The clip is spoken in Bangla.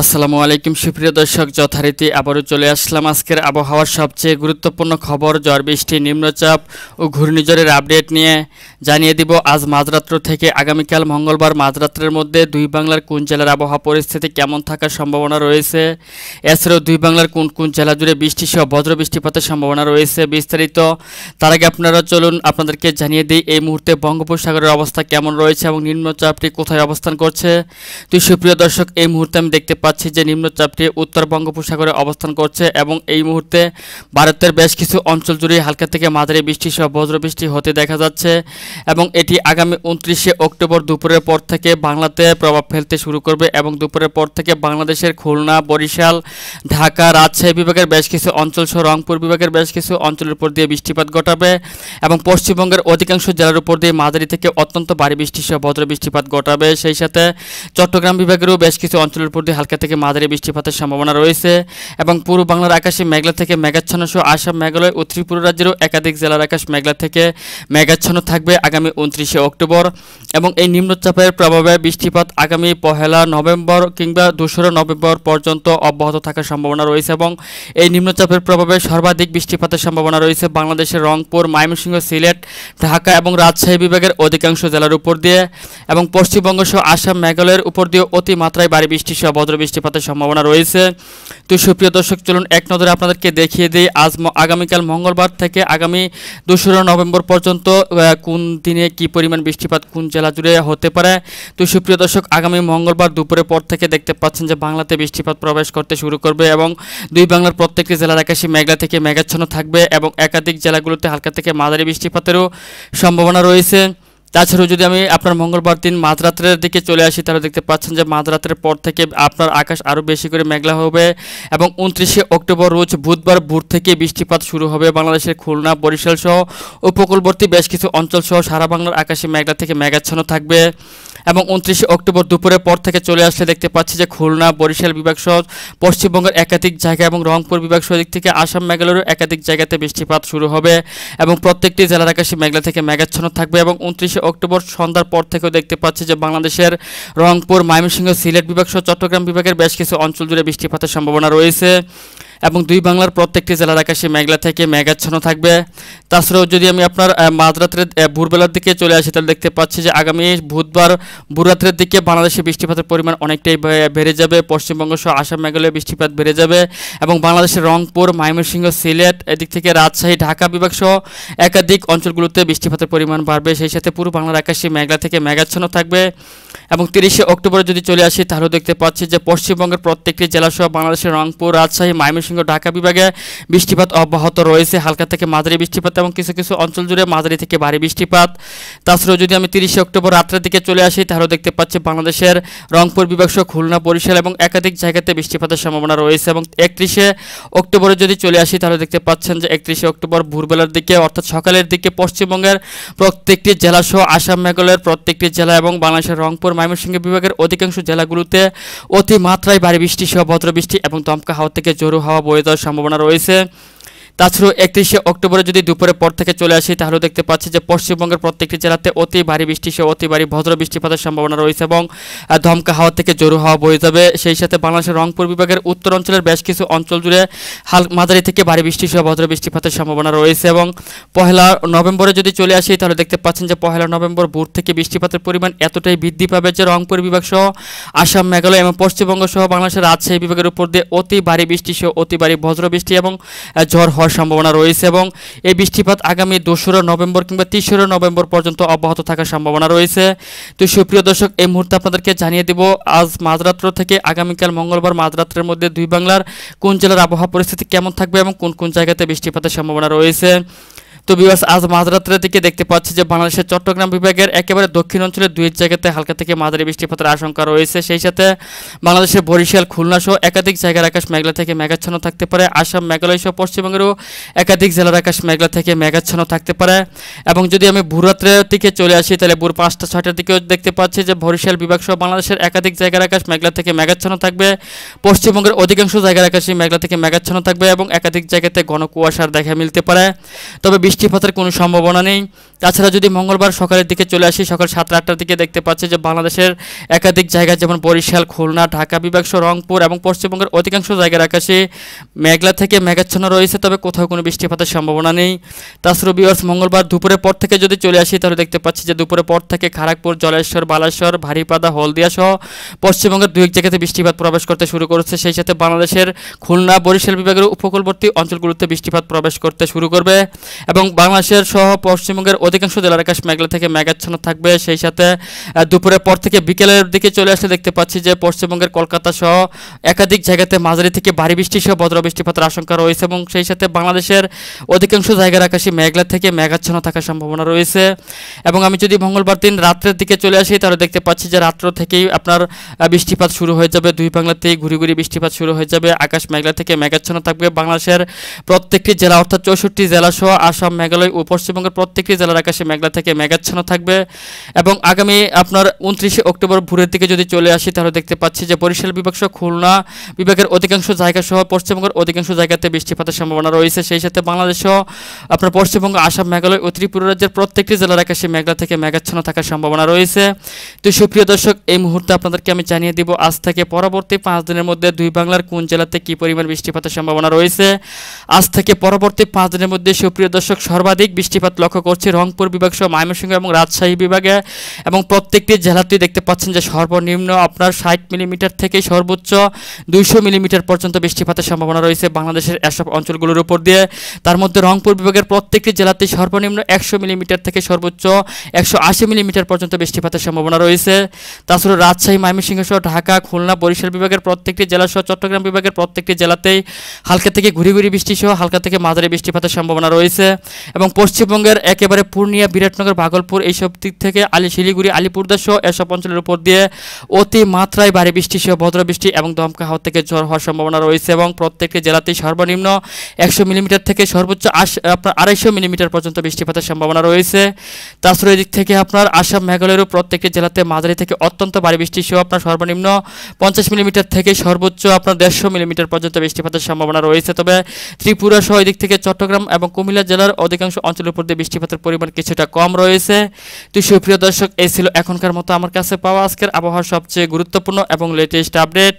আসসালামু আলাইকুম সুপ্রিয় দর্শক, যথারীতি আবারও চলে আসলাম আজকের আবহাওয়ার সবচেয়ে গুরুত্বপূর্ণ খবর ঝড় বৃষ্টি, নিম্নচাপ ও ঘূর্ণিঝড়ের আপডেট নিয়ে জানিয়ে দিব আজ মাঝরাত্র থেকে আগামীকাল মঙ্গলবার মাঝরাত্রের মধ্যে দুই বাংলার কোন জেলার আবহাওয়া পরিস্থিতি কেমন থাকার সম্ভাবনা রয়েছে, এছাড়াও দুই বাংলার কোন কোন জেলা জুড়ে বৃষ্টি সহ বজ্র বৃষ্টিপাতের সম্ভাবনা রয়েছে বিস্তারিত। তার আগে আপনারা চলুন আপনাদেরকে জানিয়ে দিই এই মুহূর্তে বঙ্গোপসাগরের অবস্থা কেমন রয়েছে এবং নিম্নচাপটি কোথায় অবস্থান করছে। তো সুপ্রিয় দর্শক, এই মুহূর্তে আমি দেখতে পাচ্ছি যে নিম্নচাপটি উত্তর বঙ্গোপসাগরে অবস্থান করছে এবং এই মুহূর্তে ভারতের বেশ কিছু অঞ্চল জুড়ে হালকা থেকে মাঝারি বৃষ্টি সহ বজ্রবৃষ্টি হতে দেখা যাচ্ছে এবং এটি আগামী 29শে অক্টোবর দুপুরের পর থেকে বাংলাতে প্রভাব ফেলতে শুরু করবে এবং দুপুরের পর থেকে বাংলাদেশের খুলনা, বরিশাল, ঢাকা, রাজশাহী বিভাগের বেশ কিছু অঞ্চল সহ রংপুর বিভাগের বেশ কিছু অঞ্চলের উপর দিয়ে বৃষ্টিপাত ঘটাবে এবং পশ্চিমবঙ্গের অধিকাংশ জেলার উপর দিয়ে মাঝারি থেকে অত্যন্ত ভারী বৃষ্টি সহ বজ্রবৃষ্টিপাত ঘটাবে। সেই সাথে চট্টগ্রাম বিভাগেরও বেশ কিছু অঞ্চলের উপর দিয়ে হালকা থেকে মাঝারি বৃষ্টিপাতের সম্ভাবনা রয়েছে এবং পূর্ব বাংলার আকাশে মেঘলা থেকে মেঘাচ্ছন্ন সহ আসাম, মেঘালয় ও ত্রিপুরা রাজ্যেরও একাধিক জেলার আকাশ মেঘলা থেকে মেঘাচ্ছন্ন থাকবে আগামী 29শে অক্টোবর এবং এই নিম্নচাপের প্রভাবে বৃষ্টিপাত আগামী 1 নভেম্বর কিংবা 2 নভেম্বর পর্যন্ত অব্যাহত থাকার সম্ভাবনা রয়েছে এবং এই নিম্নচাপের প্রভাবে সর্বাধিক বৃষ্টিপাতের সম্ভাবনা রয়েছে বাংলাদেশের রংপুর, ময়মনসিংহ, সিলেট, ঢাকা এবং রাজশাহী বিভাগের অধিকাংশ জেলার উপর দিয়ে এবং পশ্চিমবঙ্গ সহ আসাম, মেঘালয়ের উপর দিয়ে অতিমাত্রায় ভারী বৃষ্টি সহ বজ্রবৃষ্টিপাতের সম্ভাবনা রয়েছে। তো সুপ্রিয় দর্শক, চলুন এক নজরে আপনাদেরকে দেখিয়ে দিই আগামীকাল মঙ্গলবার থেকে আগামী 2 নভেম্বর পর্যন্ত কোন দিনে কি পরিমাণ বৃষ্টিপাত কোন জেলা জুড়ে হতে পারে। তো সুপ্রিয় দর্শক, আগামী মঙ্গলবার দুপুরের পর থেকে দেখতে পাচ্ছেন যে বাংলাতে বৃষ্টিপাত প্রবেশ করতে শুরু করবে এবং দুই বাংলার প্রত্যেকটি জেলার আকাশে মেঘলা থেকে মেঘাচ্ছন্ন থাকবে এবং একাধিক জেলাগুলোতে হালকা থেকে মাঝারি বৃষ্টিপাতেরও সম্ভাবনা রয়েছে। তাছাড়াও যদি আমি আপনার মঙ্গলবার দিন মাঝরাত্রের দিকে চলে আসি তাহলে দেখতে পাচ্ছেন যে মাঝরাত্রের পর থেকে আপনার আকাশ আরও বেশি করে মেঘলা হবে এবং 29শে অক্টোবর রোজ বুধবার ভোর থেকে বৃষ্টিপাত শুরু হবে বাংলাদেশের খুলনা, বরিশাল সহ উপকূলবর্তী বেশ কিছু অঞ্চল সহ সারা বাংলার আকাশে মেঘলা থেকে মেঘাচ্ছন্ন থাকবে এবং 29শে অক্টোবর দুপুরের পর থেকে চলে আসলে দেখতে পাচ্ছি যে খুলনা, বরিশাল বিভাগ সহ পশ্চিমবঙ্গের একাধিক জায়গা এবং রংপুর বিভাগ সহ দিক থেকে আসাম, মেঘালয়ের একাধিক জায়গাতে বৃষ্টিপাত শুরু হবে এবং প্রত্যেকটি জেলার আকাশে মেঘলা থেকে মেঘাচ্ছন্ন থাকবে এবং 29শে অক্টোবর সন্ধ্যার পর থেকেও দেখতে পাচ্ছি যে বাংলাদেশের রংপুর, ময়মনসিংহ, সিলেট বিভাগ সহ চট্টগ্রাম বিভাগের বেশ কিছু অঞ্চল জুড়ে বৃষ্টিপাতের সম্ভাবনা রয়েছে এবং দুই বাংলার প্রত্যেকটি জেলার আকাশে মেঘলা থেকে মেঘাচ্ছন্ন থাকবে। তাছাড়াও যদি আমি আপনার মাঝরাত্রের ভোরবেলার দিকে চলে আসি তাহলে দেখতে পাচ্ছি যে আগামী বুধবার ভোররাত্রের দিকে বাংলাদেশে বৃষ্টিপাতের পরিমাণ অনেকটাই বেড়ে যাবে, পশ্চিমবঙ্গ সহ আসাম, মেঘালয়ে বৃষ্টিপাত বেড়ে যাবে এবং বাংলাদেশের রংপুর, ময়মনসিংহ, সিলেট এদিক থেকে রাজশাহী, ঢাকা বিভাগ সহ একাধিক অঞ্চলগুলোতে বৃষ্টিপাতের পরিমাণ বাড়বে। সেই সাথে পুরো বাংলার আকাশে মেঘলা থেকে মেঘাচ্ছন্ন থাকবে এবং 30শে অক্টোবরে যদি চলে আসি তাহলেও দেখতে পাচ্ছি যে পশ্চিমবঙ্গের প্রত্যেকটি জেলা সহ বাংলাদেশের রংপুর, রাজশাহী, ময়মনসিংহ, ঢাকা বিভাগে বৃষ্টিপাত অব্যাহত রয়েছে, হালকা থেকে মাঝারি বৃষ্টিপাত এবং কিছু কিছু অঞ্চল জুড়ে মাঝারি থেকে ভারী বৃষ্টিপাত। তাছাড়াও যদি আমি 30শে অক্টোবর রাত্রের দিকে চলে আসি তাহলেও দেখতে পাচ্ছি বাংলাদেশের রংপুর বিভাগ সহ খুলনা, বরিশাল এবং একাধিক জায়গাতে বৃষ্টিপাতের সম্ভাবনা রয়েছে এবং 31শে অক্টোবরে যদি চলে আসি তাহলে দেখতে পাচ্ছেন যে 31শে অক্টোবর ভোরবেলার দিকে অর্থাৎ সকালের দিকে পশ্চিমবঙ্গের প্রত্যেকটি জেলা সহ আসাম, মেঘালয়ের প্রত্যেকটি জেলা এবং বাংলাদেশের রংপুর, ময়মনসিংহ বিভাগের অধিকাংশ জেলাগুলোতে অতিমাত্রায় ভারী বৃষ্টি সহ বজ্রবৃষ্টি এবং দমকা হাওয়া থেকে জোরো হাওয়া বয়ে যাওয়ার সম্ভাবনা রয়েছে। তাছাড়াও 31শে অক্টোবরে যদি দুপুরের পর থেকে চলে আসি তাহলেও দেখতে পাচ্ছি যে পশ্চিমবঙ্গের প্রত্যেকটি জেলাতে অতি ভারী বৃষ্টি সহ অতি ভারী বজ্র বৃষ্টিপাতের সম্ভাবনা রয়েছে এবং দমকা হাওয়া থেকে জোরো হাওয়া বয়ে যাবে। সেই সাথে বাংলাদেশের রংপুর বিভাগের উত্তর অঞ্চলের বেশ কিছু অঞ্চল জুড়ে মাঝারি থেকে ভারী বৃষ্টি সহ বজ্র বৃষ্টিপাতের সম্ভাবনা রয়েছে এবং 1 নভেম্বরে যদি চলে আসি তাহলে দেখতে পাচ্ছেন যে 1 নভেম্বর ভোর থেকে বৃষ্টিপাতের পরিমাণ এতটাই বৃদ্ধি পাবে যে রংপুর বিভাগ সহ আসাম, মেঘালয় এবং পশ্চিমবঙ্গ সহ বাংলাদেশের রাজশাহী বিভাগের উপর দিয়ে অতি ভারী বৃষ্টি সহ অতি ভারী বজ্র বৃষ্টি এবং ঝড় সম্ভাবনা রয়েছে এবং এই বৃষ্টিপাত আগামী 2 নভেম্বর কিংবা 3 নভেম্বর পর্যন্ত অব্যাহত থাকার সম্ভাবনা রয়েছে। তো সুপ্রিয় দর্শক, এই মুহূর্তে আপনাদেরকে জানিয়ে দেব আজ মাঝরাত্র থেকে আগামীকাল মঙ্গলবার মাঝরাত্রের মধ্যে দুই বাংলার কোন জেলার আবহাওয়া পরিস্থিতি কেমন থাকবে এবং কোন কোন জায়গাতে বৃষ্টিপাতের সম্ভাবনা রয়েছে। তো ভিউয়ার্স, আজ মাঝরাত্রের দিকে দেখতে পাচ্ছি যে বাংলাদেশের চট্টগ্রাম বিভাগের একেবারে দক্ষিণ অঞ্চলের দুই জায়গাতে হালকা থেকে মাঝারি বৃষ্টিপাতের আশঙ্কা রয়েছে। সেই সাথে বাংলাদেশের বরিশাল, খুলনা সহ একাধিক জায়গার আকাশ মেঘলা থেকে মেঘাচ্ছন্ন থাকতে পারে, আসাম, মেঘালয় সহ পশ্চিমবঙ্গেরও একাধিক জেলার আকাশ মেঘলা থেকে মেঘাচ্ছন্ন থাকতে পারে এবং যদি আমি ভোররাত্রের দিকে চলে আসি তাহলে ভোর 5টা-6টার দিকেও দেখতে পাচ্ছি যে বরিশাল বিভাগ সহ বাংলাদেশের একাধিক জায়গার আকাশ মেঘলা থেকে মেঘাচ্ছন্ন থাকবে, পশ্চিমবঙ্গের অধিকাংশ জায়গার আকাশে মেঘলা থেকে মেঘাচ্ছন্ন থাকবে এবং একাধিক জায়গাতে ঘন কুয়াশার দেখা মিলতে পারে। তবে বৃষ্টিপাতের কোনো সম্ভাবনা নেই। তাছাড়া যদি মঙ্গলবার সকালের দিকে চলে আসি, সকাল 7টা-8টার দিকে দেখতে পাচ্ছি যে বাংলাদেশের একাধিক জায়গায় যেমন বরিশাল, খুলনা, ঢাকা বিভাগ সহ রংপুর এবং পশ্চিমবঙ্গের অধিকাংশ জায়গার আকাশে মেঘলা থেকে মেঘাচ্ছন্ন রয়েছে, তবে কোথাও কোনো বৃষ্টিপাতের সম্ভাবনা নেই। তাছাড়া ভিউয়ার্স, মঙ্গলবার দুপুরের পর থেকে যদি চলে আসি তাহলে দেখতে পাচ্ছি যে দুপুরের পর থেকে খড়গপুর, জলেশ্বর, বালাসর, ভারিপাদা, হলদিয়া সহ পশ্চিমবঙ্গের দু এক জায়গাতে বৃষ্টিপাত প্রবেশ করতে শুরু করেছে। সেই সাথে বাংলাদেশের খুলনা, বরিশাল বিভাগের উপকূলবর্তী অঞ্চলগুলোতে বৃষ্টিপাত প্রবেশ করতে শুরু করবে এবং বাংলাদেশের সহ পশ্চিমবঙ্গের অধিকাংশ জেলার আকাশ মেঘলা থেকে মেঘাচ্ছন্ন থাকবে। সেই সাথে দুপুরের পর থেকে বিকেলের দিকে চলে আসলে দেখতে পাচ্ছি যে পশ্চিমবঙ্গের কলকাতা সহ একাধিক জায়গাতে মাঝারি থেকে ভারী বৃষ্টি সহ বজ্র বৃষ্টিপাতের আশঙ্কা রয়েছে এবং সেই সাথে বাংলাদেশের অধিকাংশ জায়গার আকাশে মেঘলা থেকে মেঘাচ্ছন্ন থাকার সম্ভাবনা রয়েছে। এবং আমি যদি মঙ্গলবার দিন রাত্রের দিকে চলে আসি তাহলে দেখতে পাচ্ছি যে রাত্র থেকেই আপনার বৃষ্টিপাত শুরু হয়ে যাবে, দুই বাংলাতেই ঘুরি ঘুরি বৃষ্টিপাত শুরু হয়ে যাবে। আকাশ মেঘলা থেকে মেঘাচ্ছন্ন থাকবে। বাংলাদেশের প্রত্যেকটি জেলা অর্থাৎ 64টি জেলা সহ আসাম, মেঘালয় ও পশ্চিমবঙ্গের প্রত্যেকটি জেলার আকাশে মেঘলা থেকে মেঘাচ্ছন্ন থাকবে। এবং আগামী আপনার 29শে অক্টোবর ভোরের দিকে যদি চলে আসি তাহলে দেখতে পাচ্ছি যে বরিশাল বিভাগ সহ খুলনা বিভাগের অধিকাংশ জায়গা সহ পশ্চিমবঙ্গের অধিকাংশ জায়গাতে বৃষ্টিপাতের সম্ভাবনা রয়েছে। সেই সাথে বাংলাদেশ সহ আপনার পশ্চিমবঙ্গ, আসাম, মেঘালয় ও ত্রিপুরা রাজ্যের প্রত্যেকটি জেলার আকাশে মেঘলা থেকে মেঘাচ্ছন্ন থাকার সম্ভাবনা রয়েছে। তো সুপ্রিয় দর্শক, এই মুহূর্তে আপনাদেরকে আমি জানিয়ে দিব আজ থেকে পরবর্তী 5 দিনের মধ্যে দুই বাংলার কোন জেলাতে কী পরিমাণ বৃষ্টিপাতের সম্ভাবনা রয়েছে। আজ থেকে পরবর্তী 5 দিনের মধ্যে সুপ্রিয় দর্শক, সর্বাধিক বৃষ্টিপাত লক্ষ্য করছি রংপুর বিভাগ সহ ময়মনসিংহ এবং রাজশাহী বিভাগে এবং প্রত্যেকটি জেলাতেই দেখতে পাচ্ছেন যে সর্বনিম্ন আপনার 60 মিলিমিটার থেকে সর্বোচ্চ 200 মিলিমিটার পর্যন্ত বৃষ্টিপাতের সম্ভাবনা রয়েছে বাংলাদেশের এসব অঞ্চলগুলোর উপর দিয়ে। তার মধ্যে রংপুর বিভাগের প্রত্যেকটি জেলাতেই সর্বনিম্ন 100 মিলিমিটার থেকে সর্বোচ্চ 180 মিলিমিটার পর্যন্ত বৃষ্টিপাতের সম্ভাবনা রয়েছে। তাছাড়া রাজশাহী, ময়মনসিংহ সহ ঢাকা, খুলনা, বরিশাল বিভাগের প্রত্যেকটি জেলা সহ চট্টগ্রাম বিভাগের প্রত্যেকটি জেলাতেই হালকা থেকে ঘুরি ঘুরি বৃষ্টি সহ হালকা থেকে মাঝারি বৃষ্টিপাতের সম্ভাবনা রয়েছে। এবং পশ্চিমবঙ্গের একেবারে পূর্ণিয়া, বিরাটনগর, ভাগলপুর এইসব দিক থেকে শিলিগুড়ি, আলিপুরদুয়ার সহ এসব অঞ্চলের উপর দিয়ে অতি মাত্রায় ভারী বৃষ্টি সহ বজ্র বৃষ্টি এবং দমকা হাওয়া থেকে ঝড় হওয়ার সম্ভাবনা রয়েছে এবং প্রত্যেকটি জেলাতেই সর্বনিম্ন 100 মিলিমিটার থেকে সর্বোচ্চ আপনার 250 মিলিমিটার পর্যন্ত বৃষ্টিপাতের সম্ভাবনা রয়েছে। তাছাড়া এদিক থেকে আপনার আসাম, মেঘালয়েরও প্রত্যেকটি জেলাতে মাঝারি থেকে অত্যন্ত ভারী বৃষ্টি সহ আপনার সর্বনিম্ন 50 মিলিমিটার থেকে সর্বোচ্চ আপনার 150 মিলিমিটার পর্যন্ত বৃষ্টিপাতের সম্ভাবনা রয়েছে। তবে ত্রিপুরা সহ এদিক থেকে চট্টগ্রাম এবং কুমিল্লা জেলার অধিকাংশ অঞ্চলের উপর দিয়ে বৃষ্টিপাতের পরিমাণ কিছুটা কম রয়েছে। তো সুপ্রিয় দর্শক, এই ছিল এখনকার মতো আমার কাছে পাওয়া আজকের আবহাওয়ার সবচেয়ে গুরুত্বপূর্ণ এবং লেটেস্ট আপডেট।